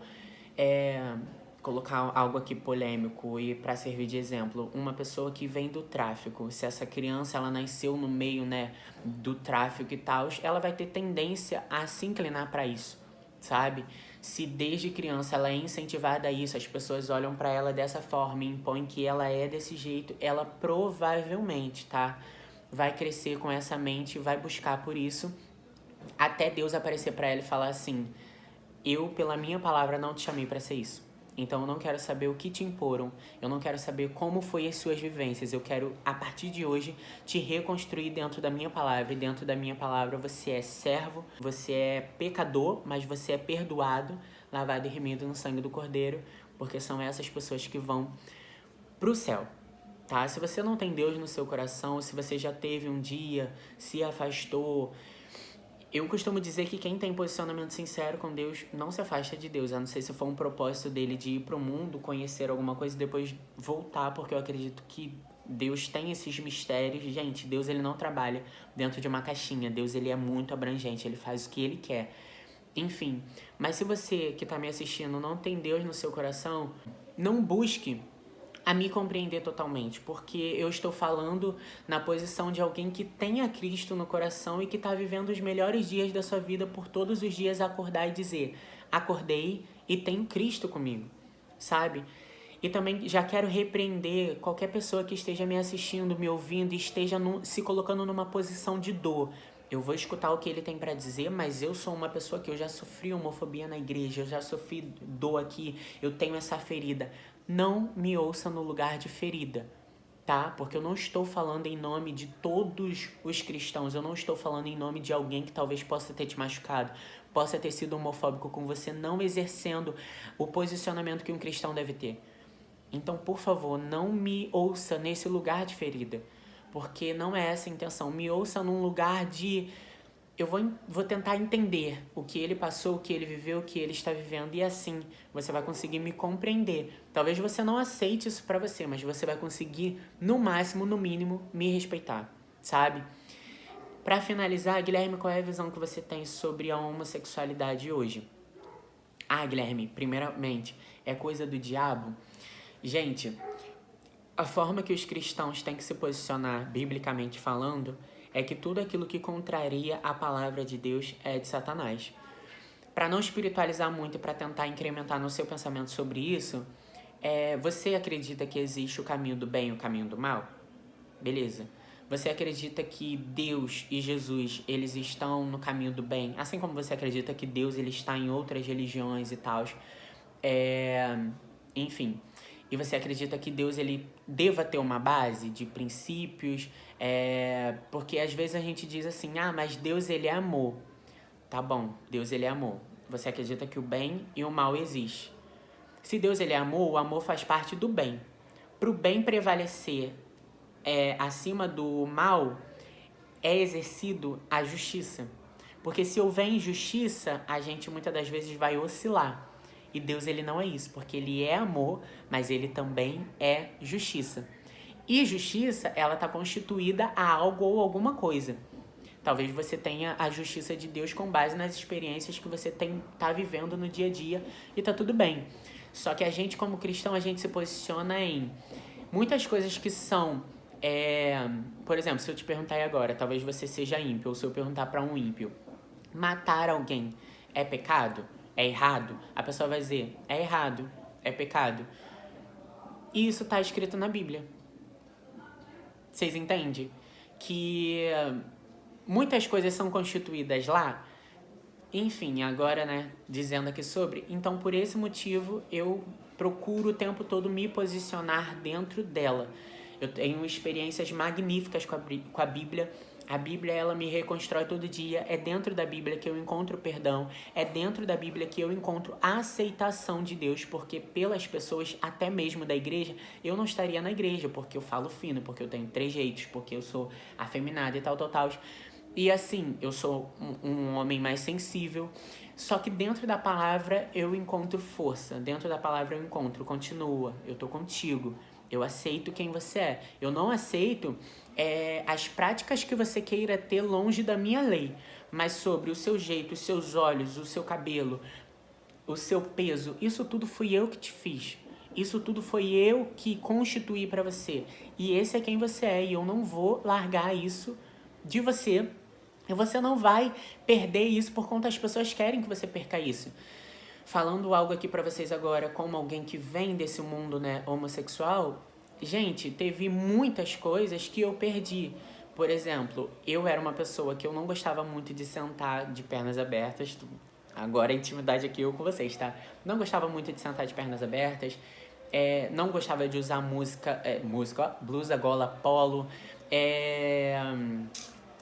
colocar algo aqui polêmico e para servir de exemplo, uma pessoa que vem do tráfico, se essa criança ela nasceu no meio, né, do tráfico e tal, ela vai ter tendência a se inclinar para isso, sabe? Se desde criança ela é incentivada a isso, as pessoas olham para ela dessa forma e impõem que ela é desse jeito, ela provavelmente, tá, vai crescer com essa mente e vai buscar por isso, até Deus aparecer para ela e falar assim: eu, pela minha palavra, não te chamei para ser isso. Então eu não quero saber o que te imporam, eu não quero saber como foi as suas vivências, eu quero, a partir de hoje, te reconstruir dentro da minha palavra. E dentro da minha palavra você é servo, você é pecador, mas você é perdoado, lavado e remido no sangue do Cordeiro, porque são essas pessoas que vão pro céu. Tá? Se você não tem Deus no seu coração, se você já teve um dia, se afastou, eu costumo dizer que quem tem posicionamento sincero com Deus não se afasta de Deus. A não ser se for um propósito dele de ir pro mundo, conhecer alguma coisa e depois voltar, porque eu acredito que Deus tem esses mistérios. Gente, Deus ele não trabalha dentro de uma caixinha. Deus ele é muito abrangente, ele faz o que ele quer. Enfim, mas se você que tá me assistindo não tem Deus no seu coração, não busque a me compreender totalmente, porque eu estou falando na posição de alguém que tem a Cristo no coração e que está vivendo os melhores dias da sua vida por todos os dias acordar e dizer: acordei e tenho Cristo comigo, sabe? E também já quero repreender qualquer pessoa que esteja me assistindo, me ouvindo e esteja se colocando numa posição de dor. Eu vou escutar o que ele tem para dizer, mas eu sou uma pessoa que eu já sofri homofobia na igreja, eu já sofri dor aqui, eu tenho essa ferida. Não me ouça no lugar de ferida, tá? Porque eu não estou falando em nome de todos os cristãos, eu não estou falando em nome de alguém que talvez possa ter te machucado, possa ter sido homofóbico com você, não exercendo o posicionamento que um cristão deve ter. Então, por favor, não me ouça nesse lugar de ferida, porque não é essa a intenção. Me ouça num lugar de... eu vou tentar entender o que ele passou, o que ele viveu, o que ele está vivendo, e assim você vai conseguir me compreender. Talvez você não aceite isso pra você, mas você vai conseguir, no máximo, no mínimo, me respeitar, sabe? Pra finalizar, Guilherme, qual é a visão que você tem sobre a homossexualidade hoje? Ah, Guilherme, primeiramente, é coisa do diabo? Gente, a forma que os cristãos têm que se posicionar, biblicamente falando, é que tudo aquilo que contraria a palavra de Deus é de Satanás. Para não espiritualizar muito e para tentar incrementar no seu pensamento sobre isso, você acredita que existe o caminho do bem e o caminho do mal? Beleza. Você acredita que Deus e Jesus, eles estão no caminho do bem? Assim como você acredita que Deus ele está em outras religiões e tal. Enfim. E você acredita que Deus ele deva ter uma base de princípios, porque às vezes a gente diz assim: ah, mas Deus ele é amor. Tá bom, Deus ele é amor. Você acredita que o bem e o mal existem. Se Deus ele é amor, o amor faz parte do bem. Para o bem prevalecer acima do mal, é exercido a justiça. Porque se houver injustiça, a gente muitas das vezes vai oscilar. E Deus ele não é isso, porque ele é amor, mas ele também é justiça. E justiça, ela está constituída a algo ou alguma coisa. Talvez você tenha a justiça de Deus com base nas experiências que você tá vivendo no dia a dia e tá tudo bem. Só que a gente, como cristão, a gente se posiciona em muitas coisas que são... por exemplo, se eu te perguntar aí agora, talvez você seja ímpio, ou se eu perguntar para um ímpio, matar alguém é pecado? É errado? A pessoa vai dizer, é errado, é pecado. E isso tá escrito na Bíblia. Vocês entendem? Que muitas coisas são constituídas lá. Enfim, agora, né, dizendo aqui sobre. Então, por esse motivo, eu procuro o tempo todo me posicionar dentro dela. Eu tenho experiências magníficas com a Bíblia. A Bíblia, ela me reconstrói todo dia. É dentro da Bíblia que eu encontro perdão. É dentro da Bíblia que eu encontro a aceitação de Deus. Porque pelas pessoas, até mesmo da igreja, eu não estaria na igreja. Porque eu falo fino, porque eu tenho trejeitos, porque eu sou afeminada e tal. E assim, eu sou um homem mais sensível. Só que dentro da palavra eu encontro força. Dentro da palavra eu encontro, continua, eu tô contigo. Eu aceito quem você é. Eu não aceito as práticas que você queira ter longe da minha lei. Mas sobre o seu jeito, os seus olhos, o seu cabelo, o seu peso, isso tudo fui eu que te fiz. Isso tudo foi eu que constituí pra você. E esse é quem você é. E eu não vou largar isso de você. E você não vai perder isso por conta as pessoas querem que você perca isso. Falando algo aqui pra vocês agora, como alguém que vem desse mundo, né, homossexual, gente, teve muitas coisas que eu perdi. Por exemplo, eu era uma pessoa que eu não gostava muito de sentar de pernas abertas. Agora a intimidade aqui eu com vocês, tá? Não gostava muito de sentar de pernas abertas. Não gostava de usar blusa, gola, polo.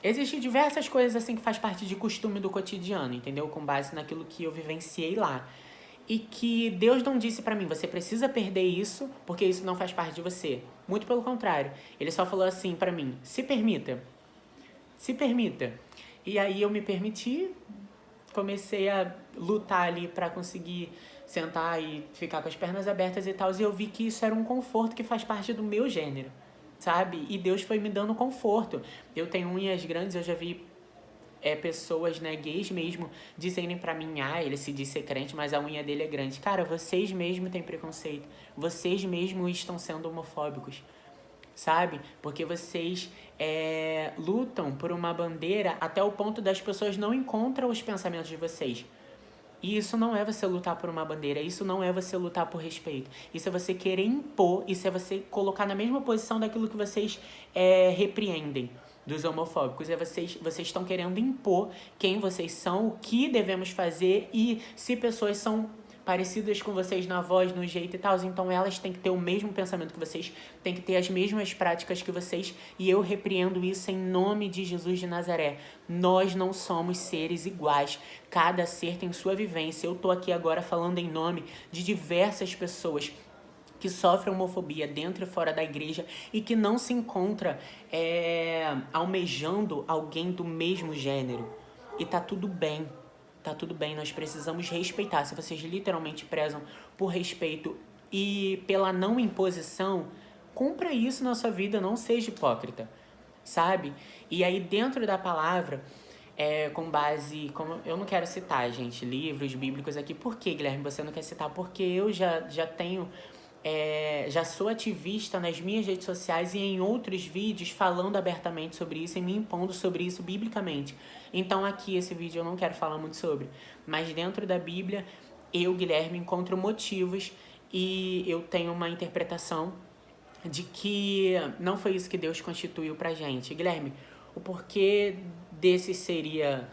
Existem diversas coisas assim que faz parte de costume do cotidiano, entendeu? Com base naquilo que eu vivenciei lá. E que Deus não disse pra mim, você precisa perder isso, porque isso não faz parte de você. Muito pelo contrário. Ele só falou assim pra mim, se permita. Se permita. E aí eu me permiti, comecei a lutar ali pra conseguir sentar e ficar com as pernas abertas e tal. E eu vi que isso era um conforto que faz parte do meu gênero, sabe? E Deus foi me dando conforto. Eu tenho unhas grandes, eu já vi pessoas, né, gays mesmo, dizerem pra mim, ele se diz ser crente, mas a unha dele é grande. Cara, vocês mesmo têm preconceito. Vocês mesmo estão sendo homofóbicos, sabe? Porque vocês lutam por uma bandeira até o ponto das pessoas não encontram os pensamentos de vocês. E isso não é você lutar por uma bandeira, isso não é você lutar por respeito. Isso é você querer impor, isso é você colocar na mesma posição daquilo que vocês repreendem dos homofóbicos. Vocês estão querendo impor quem vocês são, o que devemos fazer e se pessoas são parecidas com vocês na voz, no jeito e tal, então elas têm que ter o mesmo pensamento que vocês, têm que ter as mesmas práticas que vocês, e eu repreendo isso em nome de Jesus de Nazaré. Nós não somos seres iguais, cada ser tem sua vivência. Eu tô aqui agora falando em nome de diversas pessoas que sofrem homofobia dentro e fora da igreja e que não se encontra almejando alguém do mesmo gênero. E tá tudo bem. Tá tudo bem, nós precisamos respeitar. Se vocês literalmente prezam por respeito e pela não imposição, cumpra isso na sua vida, não seja hipócrita, sabe? E aí dentro da palavra, com base... eu não quero citar, gente, livros bíblicos aqui. Por que, Guilherme, você não quer citar? Porque eu já tenho... já sou ativista nas minhas redes sociais e em outros vídeos falando abertamente sobre isso e me impondo sobre isso biblicamente. Então aqui esse vídeo eu não quero falar muito sobre, mas dentro da Bíblia eu, Guilherme, encontro motivos e eu tenho uma interpretação de que não foi isso que Deus constituiu pra gente. Guilherme, o porquê desse seria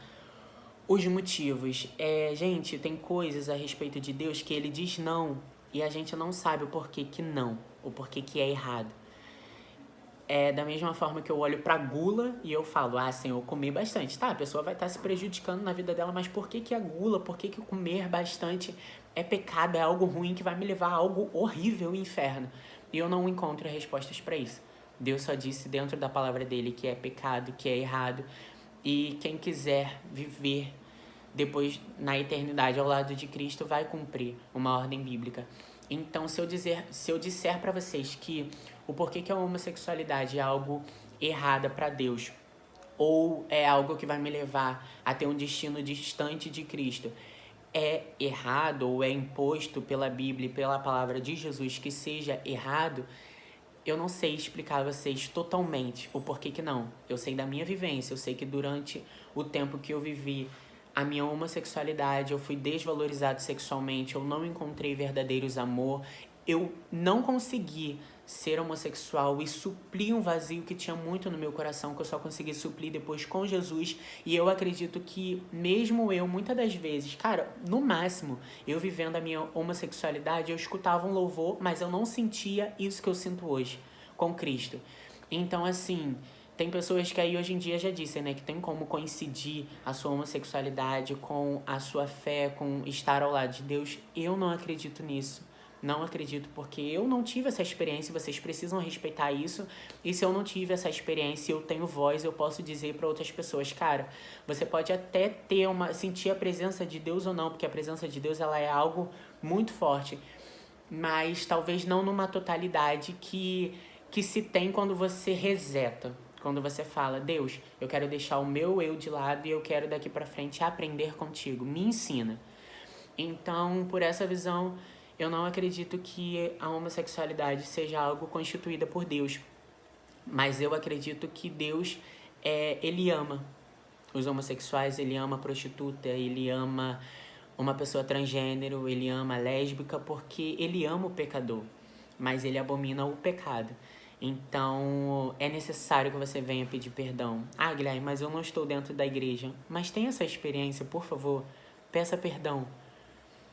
os motivos? Gente, tem coisas a respeito de Deus que ele diz não e a gente não sabe o porquê que não, o porquê que é errado. Da mesma forma que eu olho pra gula e eu falo, Senhor, eu comi bastante. Tá, a pessoa vai estar se prejudicando na vida dela, mas por que a gula, por que comer bastante é pecado, é algo ruim que vai me levar a algo horrível e inferno? E eu não encontro respostas pra isso. Deus só disse dentro da palavra dele que é pecado, que é errado. E quem quiser viver depois na eternidade ao lado de Cristo vai cumprir uma ordem bíblica. Então, se eu disser pra vocês que o porquê que a homossexualidade é algo errada pra Deus, ou é algo que vai me levar a ter um destino distante de Cristo, é errado ou é imposto pela Bíblia e pela palavra de Jesus que seja errado, eu não sei explicar a vocês totalmente o porquê que não. Eu sei da minha vivência, eu sei que durante o tempo que eu vivi a minha homossexualidade, eu fui desvalorizado sexualmente, eu não encontrei verdadeiros amor, eu não consegui ser homossexual e suprir um vazio que tinha muito no meu coração, que eu só consegui suprir depois com Jesus. E eu acredito que mesmo eu, muitas das vezes, cara, no máximo, eu vivendo a minha homossexualidade, eu escutava um louvor, mas eu não sentia isso que eu sinto hoje com Cristo. Então, assim, tem pessoas que aí hoje em dia já dizem, né, que tem como coincidir a sua homossexualidade com a sua fé, com estar ao lado de Deus. Eu não acredito nisso. Não acredito, porque eu não tive essa experiência, vocês precisam respeitar isso. E se eu não tive essa experiência, eu tenho voz, eu posso dizer para outras pessoas, cara, você pode até sentir a presença de Deus ou não, porque a presença de Deus ela é algo muito forte. mas talvez não numa totalidade que se tem quando você reseta. Quando você fala, Deus, eu quero deixar o meu eu de lado e eu quero daqui pra frente aprender contigo. Me ensina. Então, por essa visão, eu não acredito que a homossexualidade seja algo constituído por Deus. Mas eu acredito que Deus, ele ama os homossexuais, ele ama a prostituta, ele ama uma pessoa transgênero, ele ama a lésbica, porque ele ama o pecador, mas ele abomina o pecado. Então, é necessário que você venha pedir perdão. Ah, Guilherme, mas eu não estou dentro da igreja. Mas tenha essa experiência, por favor. Peça perdão.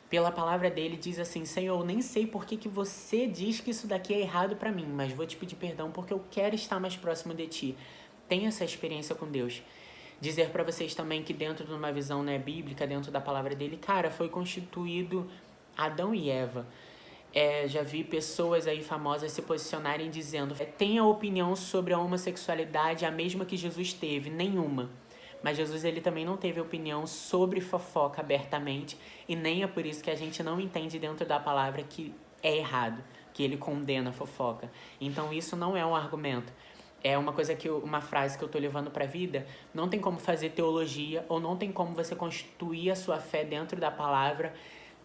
Pela palavra dele diz assim, Senhor, eu nem sei por que você diz que isso daqui é errado pra mim, mas vou te pedir perdão porque eu quero estar mais próximo de ti. Tenha essa experiência com Deus. Dizer pra vocês também que dentro de uma visão, né, bíblica, dentro da palavra dele, cara, foi constituído Adão e Eva. Já vi pessoas aí famosas se posicionarem dizendo tenha opinião sobre a homossexualidade a mesma que Jesus teve, nenhuma. Mas Jesus ele também não teve opinião sobre fofoca abertamente e nem é por isso que a gente não entende dentro da palavra que é errado, que ele condena a fofoca. Então isso não é um argumento. É uma coisa uma frase que eu tô levando pra vida. Não tem como fazer teologia ou não tem como você constituir a sua fé dentro da palavra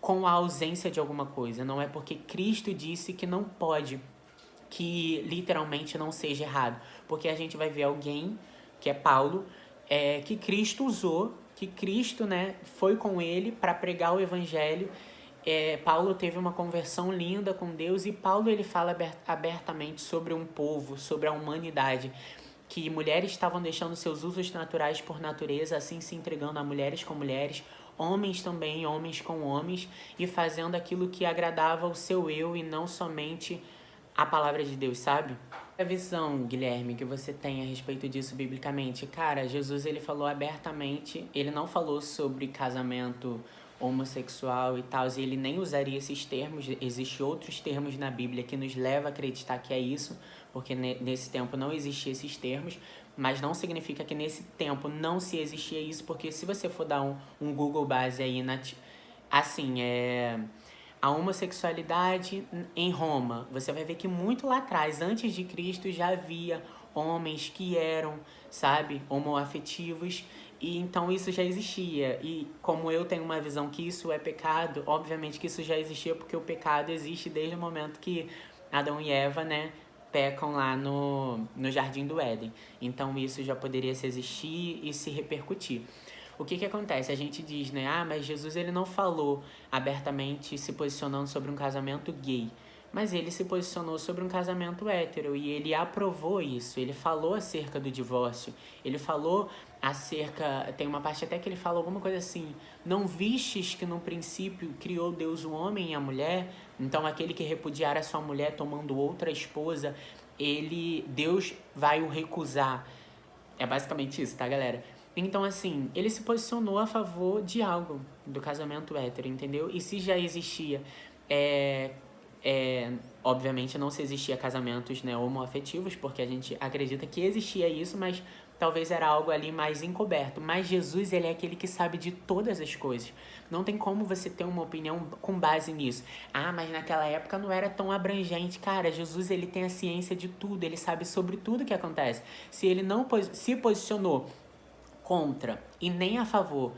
com a ausência de alguma coisa. Não é porque Cristo disse que não pode, que literalmente não seja errado. Porque a gente vai ver alguém, que é Paulo, que Cristo usou, que Cristo, né, foi com ele para pregar o evangelho. Paulo teve uma conversão linda com Deus e Paulo ele fala abertamente sobre um povo, sobre a humanidade, que mulheres estavam deixando seus usos naturais por natureza, assim se entregando a mulheres com mulheres, homens também, homens com homens, e fazendo aquilo que agradava o seu eu e não somente a palavra de Deus, sabe? A visão, Guilherme, que você tem a respeito disso biblicamente, cara, Jesus ele falou abertamente, ele não falou sobre casamento homossexual e tal, e ele nem usaria esses termos, existem outros termos na Bíblia que nos leva a acreditar que é isso, porque nesse tempo não existiam esses termos, mas não significa que nesse tempo não se existia isso, porque se você for dar um Google base aí, assim, a homossexualidade em Roma, você vai ver que muito lá atrás, antes de Cristo, já havia homens que eram, sabe, homoafetivos, e então isso já existia. E como eu tenho uma visão que isso é pecado, obviamente que isso já existia, porque o pecado existe desde o momento que Adão e Eva, né, pecam lá no Jardim do Éden. Então isso já poderia se existir e se repercutir. O que acontece? A gente diz, né? Ah, mas Jesus ele não falou abertamente se posicionando sobre um casamento gay. Mas ele se posicionou sobre um casamento hétero e ele aprovou isso. Ele falou acerca do divórcio. Ele falou acerca... Tem uma parte até que ele fala alguma coisa assim. Não vistes que no princípio criou Deus o homem e a mulher? Então aquele que repudiar a sua mulher tomando outra esposa, Deus vai o recusar. É basicamente isso, tá, galera? Então, assim, ele se posicionou a favor de algo, do casamento hétero, entendeu? E se já existia, obviamente não se existia casamentos, né, homoafetivos, porque a gente acredita que existia isso, mas talvez era algo ali mais encoberto. Mas Jesus, ele é aquele que sabe de todas as coisas. Não tem como você ter uma opinião com base nisso. Ah, mas naquela época não era tão abrangente. Cara, Jesus, ele tem a ciência de tudo, ele sabe sobre tudo que acontece. Se ele não se posicionou contra e nem a favor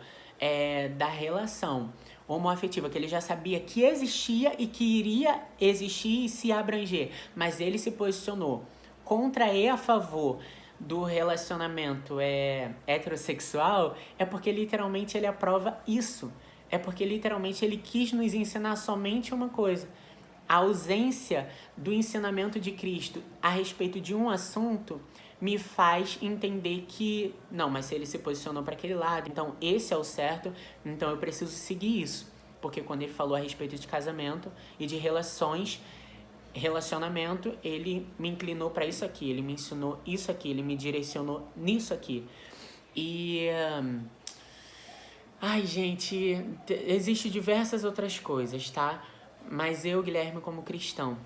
da relação homoafetiva, que ele já sabia que existia e que iria existir e se abranger, mas ele se posicionou contra e a favor do relacionamento heterossexual, é porque literalmente ele aprova isso. É porque literalmente ele quis nos ensinar somente uma coisa: a ausência do ensinamento de Cristo a respeito de um assunto me faz entender que, não, mas se ele se posicionou para aquele lado, então esse é o certo, então eu preciso seguir isso. Porque quando ele falou a respeito de casamento e de relacionamento, ele me inclinou para isso aqui, ele me ensinou isso aqui, ele me direcionou nisso aqui. E... ai, gente, existem diversas outras coisas, tá? Mas eu, Guilherme, como cristão,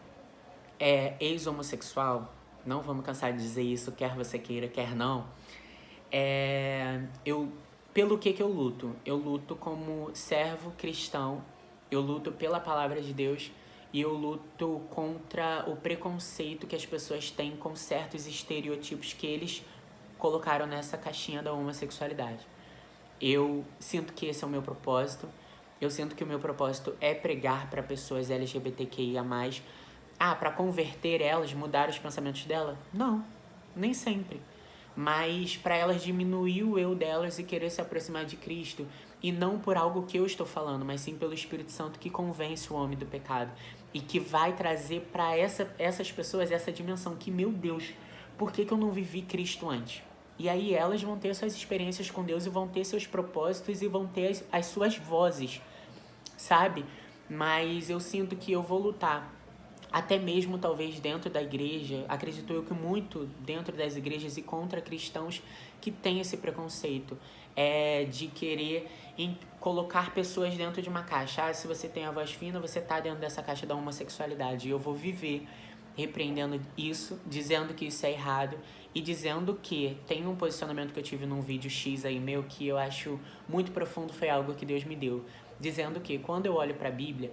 ex-homossexual, não vamos cansar de dizer isso, quer você queira, quer não, pelo que eu luto? Eu luto como servo cristão, eu luto pela palavra de Deus e eu luto contra o preconceito que as pessoas têm com certos estereotipos que eles colocaram nessa caixinha da homossexualidade. Eu sinto que esse é o meu propósito. Eu sinto que o meu propósito é pregar para pessoas LGBTQIA+. Para converter elas, mudar os pensamentos dela? Não, nem sempre. Mas para elas diminuir o eu delas e querer se aproximar de Cristo. E não por algo que eu estou falando, mas sim pelo Espírito Santo que convence o homem do pecado. E que vai trazer para essas pessoas essa dimensão que, meu Deus, por que eu não vivi Cristo antes? E aí elas vão ter suas experiências com Deus e vão ter seus propósitos e vão ter as suas vozes, sabe? Mas eu sinto que eu vou lutar, até mesmo talvez dentro da igreja, acredito eu que muito dentro das igrejas e contra cristãos que têm esse preconceito de querer colocar pessoas dentro de uma caixa. Se você tem a voz fina, você tá dentro dessa caixa da homossexualidade. E eu vou viver repreendendo isso, dizendo que isso é errado e dizendo que tem um posicionamento que eu tive num vídeo X aí meu que eu acho muito profundo, foi algo que Deus me deu, dizendo que quando eu olho para a Bíblia,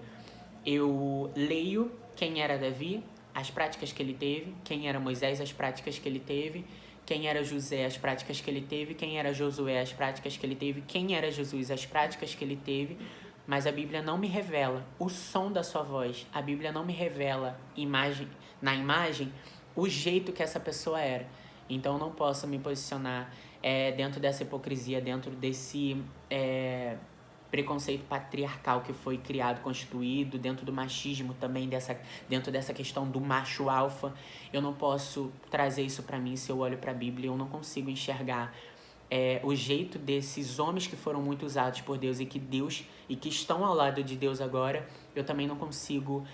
eu leio quem era Davi, as práticas que ele teve, quem era Moisés, as práticas que ele teve, quem era José, as práticas que ele teve, quem era Josué, as práticas que ele teve, quem era Jesus, as práticas que ele teve. Mas a Bíblia não me revela o som da sua voz. A Bíblia não me revela na imagem o jeito que essa pessoa era. Então eu não posso me posicionar dentro dessa hipocrisia, dentro desse preconceito patriarcal que foi criado, constituído, dentro do machismo também, dentro dessa questão do macho alfa. Eu não posso trazer isso pra mim se eu olho pra Bíblia. Eu não consigo enxergar o jeito desses homens que foram muito usados por Deus e que estão ao lado de Deus agora. Eu também não consigo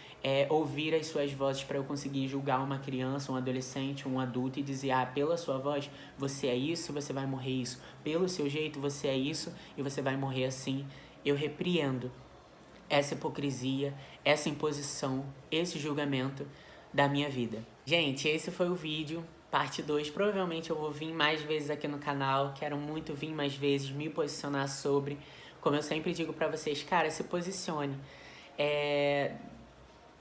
ouvir as suas vozes para eu conseguir julgar uma criança, um adolescente, um adulto e dizer, pela sua voz, você é isso, você vai morrer isso. Pelo seu jeito, você é isso e você vai morrer assim. Eu repreendo essa hipocrisia, essa imposição, esse julgamento da minha vida. Gente, esse foi o vídeo. Parte 2, provavelmente eu vou vir mais vezes aqui no canal, quero muito vir mais vezes, me posicionar sobre. Como eu sempre digo pra vocês, cara, se posicione.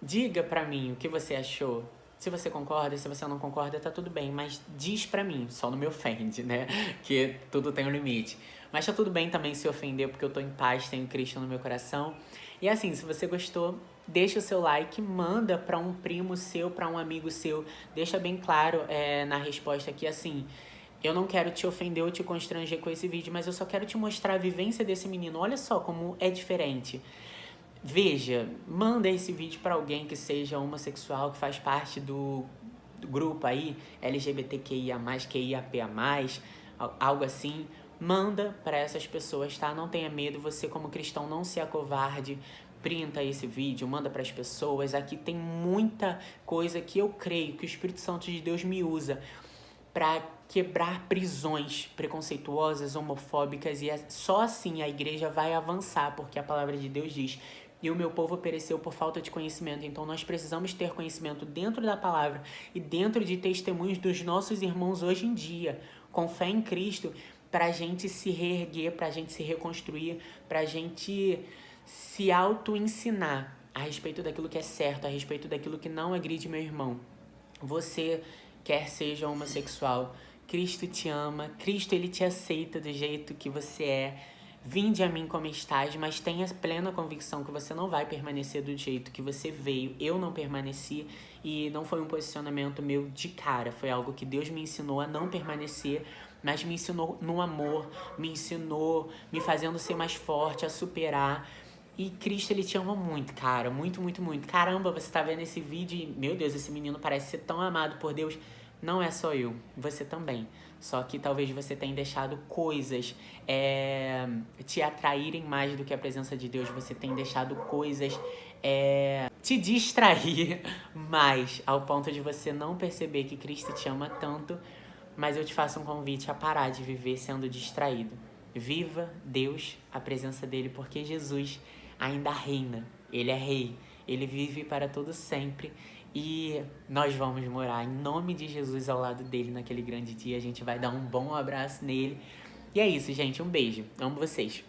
Diga pra mim o que você achou. Se você concorda, se você não concorda, tá tudo bem. Mas diz pra mim, só não me ofende, né? Que tudo tem um limite. Mas tá tudo bem também se ofender, porque eu tô em paz, tenho Cristo no meu coração. E assim, se você gostou, deixa o seu like, manda pra um primo seu, pra um amigo seu. Deixa bem claro na resposta aqui, assim, eu não quero te ofender ou te constranger com esse vídeo, mas eu só quero te mostrar a vivência desse menino. Olha só como é diferente. Veja, manda esse vídeo pra alguém que seja homossexual, que faz parte do grupo aí, LGBTQIA+, QIAPA+, algo assim. Manda para essas pessoas, tá? Não tenha medo, você como cristão não se acovarde. Printa esse vídeo, manda para as pessoas. Aqui tem muita coisa que eu creio que o Espírito Santo de Deus me usa para quebrar prisões preconceituosas, homofóbicas, e só assim a igreja vai avançar, porque a palavra de Deus diz: e o meu povo pereceu por falta de conhecimento. Então nós precisamos ter conhecimento dentro da palavra e dentro de testemunhos dos nossos irmãos hoje em dia, com fé em Cristo, pra gente se reerguer, pra gente se reconstruir, pra gente se auto-ensinar a respeito daquilo que é certo, a respeito daquilo que não agride meu irmão. Você, quer seja homossexual, Cristo te ama, Cristo ele te aceita do jeito que você é. Vinde a mim como estás, mas tenha plena convicção que você não vai permanecer do jeito que você veio. Eu não permaneci e não foi um posicionamento meu de cara, foi algo que Deus me ensinou a não permanecer, mas me ensinou no amor, me ensinou me fazendo ser mais forte, a superar. E Cristo, ele te ama muito, cara, muito, muito, muito. Caramba, você tá vendo esse vídeo e, meu Deus, esse menino parece ser tão amado por Deus. Não é só eu, você também. Só que talvez você tenha deixado coisas te atraírem mais do que a presença de Deus. Você tem deixado coisas te distrair mais, ao ponto de você não perceber que Cristo te ama tanto. Mas eu te faço um convite a parar de viver sendo distraído. Viva Deus, a presença dele, porque Jesus ainda reina. Ele é rei. Ele vive para todo sempre. E nós vamos morar em nome de Jesus ao lado dele naquele grande dia. A gente vai dar um bom abraço nele. E é isso, gente. Um beijo. Amo vocês.